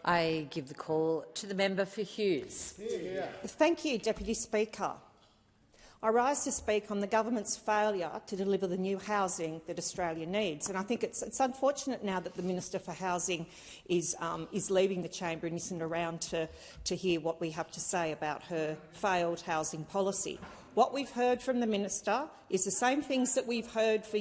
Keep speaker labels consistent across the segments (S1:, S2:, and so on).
S1: I give the call to the member for Hughes.
S2: Thank you, Deputy Speaker. I rise to speak on the government's failure to deliver the new housing that Australia needs. And I think it's unfortunate now that the Minister for Housing is leaving the chamber and isn't around to hear what we have to say about her failed housing policy. What we've heard from the minister is the same things that we've heard for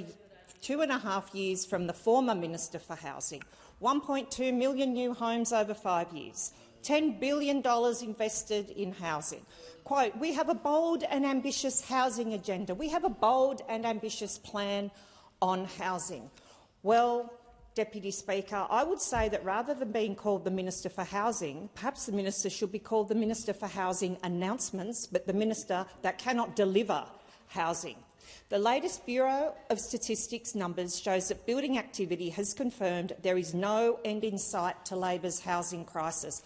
S2: 2.5 years from the former Minister for Housing. 1.2 million new homes over 5 years, $10 billion invested in housing. Quote, we have a bold and ambitious housing agenda. We have a bold and ambitious plan on housing. Well, Deputy Speaker, I would say that rather than being called the Minister for Housing, perhaps the minister should be called the Minister for Housing Announcements, but the minister that cannot deliver housing. The latest Bureau of Statistics numbers shows that building activity has confirmed there is no end in sight to Labor's housing crisis.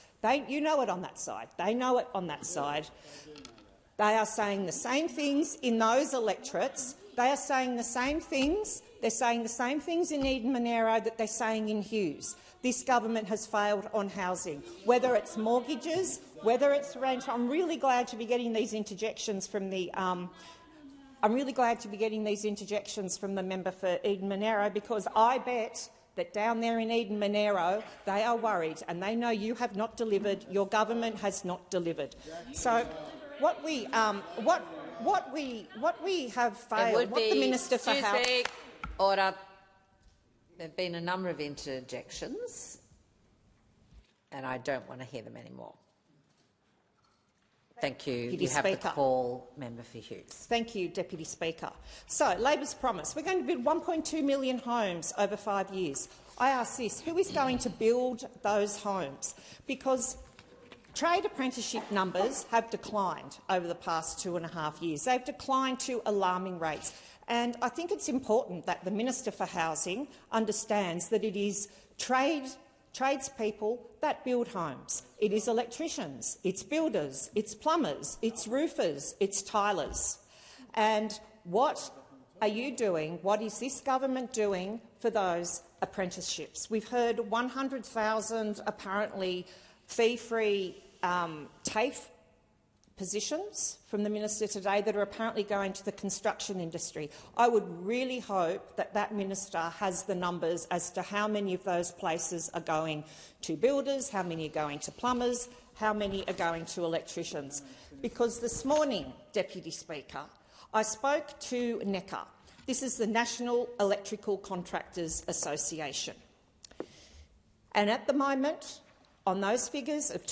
S2: You know it on that side. They know it on that side. They are saying the same things in those electorates. They are saying the same things. They're saying the same things in Eden-Monaro that they're saying in Hughes. This government has failed on housing, whether it's mortgages, whether it's rent. I'm really glad to be getting these interjections from the member for Eden-Monaro, because I bet that down there in Eden-Monaro they are worried and they know you have not delivered. Your government has not delivered. So what we have failed. What the Minister for Housing.
S1: Order. There have been a number of interjections, and I don't want to hear them anymore. Thank you. You have the call, member for Hughes.
S2: Thank you, Deputy Speaker. So, Labor's promise. We're going to build 1.2 million homes over 5 years. I ask this, who is going to build those homes? Because trade apprenticeship numbers have declined over the past 2.5 years. They've declined to alarming rates. And I think it's important that the Minister for Housing understands that it is tradespeople that build homes. It is electricians, it's builders, it's plumbers, it's roofers, it's tilers. And what are you doing? What is this government doing for those apprenticeships? We've heard 100,000 apparently fee-free TAFE positions from the minister today that are apparently going to the construction industry. I would really hope that that minister has the numbers as to how many of those places are going to builders, how many are going to plumbers, how many are going to electricians. Because this morning, Deputy Speaker, I spoke to NECA. This is the National Electrical Contractors Association. And at the moment, on those figures of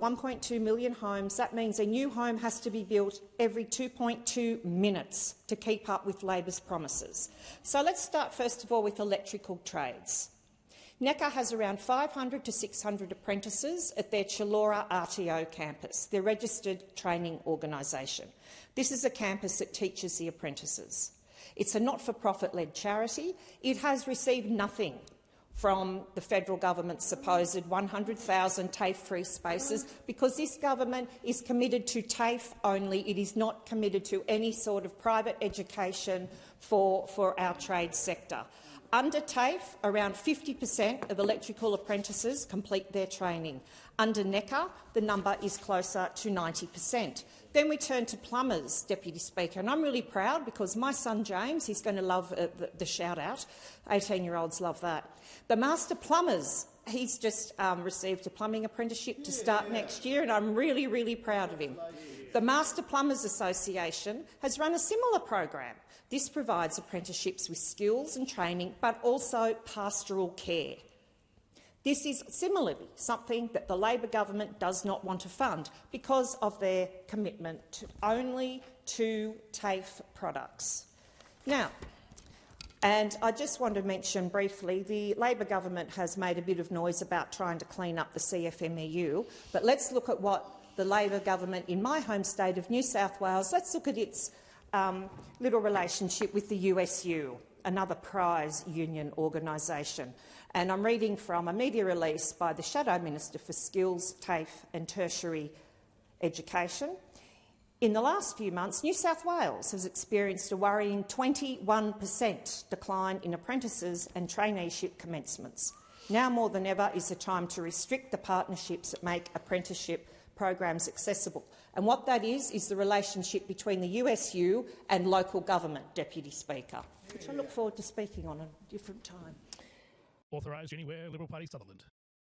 S2: 1.2 million homes, that means a new home has to be built every 2.2 minutes to keep up with Labor's promises. So let's start first of all with electrical trades. NECA has around 500 to 600 apprentices at their Chullora RTO campus, their registered training organisation. This is a campus that teaches the apprentices. It's a not-for-profit-led charity. It has received nothing from the federal government's supposed 100,000 TAFE-free spaces, because this government is committed to TAFE only. It is not committed to any sort of private education for our trade sector. Under TAFE, around 50% of electrical apprentices complete their training. Under NECA, the number is closer to 90%. Then we turn to plumbers, Deputy Speaker, and I'm really proud because my son James, he's going to love the shout-out. 18-year-olds love that. The master plumbers, he's just received a plumbing apprenticeship to start next year, and I'm really, really proud of him. The Master Plumbers Association has run a similar program. This provides apprenticeships with skills and training, but also pastoral care. This is similarly something that the Labor government does not want to fund because of their commitment only to TAFE products. Now, and I just want to mention briefly, the Labor government has made a bit of noise about trying to clean up the CFMEU, but let's look at what the Labor government in my home state of New South Wales, let's look at its little relationship with the USU, another prize union organisation. And I'm reading from a media release by the Shadow Minister for Skills, TAFE and Tertiary Education. In the last few months, New South Wales has experienced a worrying 21% decline in apprentices and traineeship commencements. Now more than ever is the time to restrict the partnerships that make apprenticeship programs accessible. And what that is the relationship between the USU and local government, Deputy Speaker, which I look forward to speaking on a different time.
S3: Authorised, Jenny Ware, Liberal Party, Sutherland.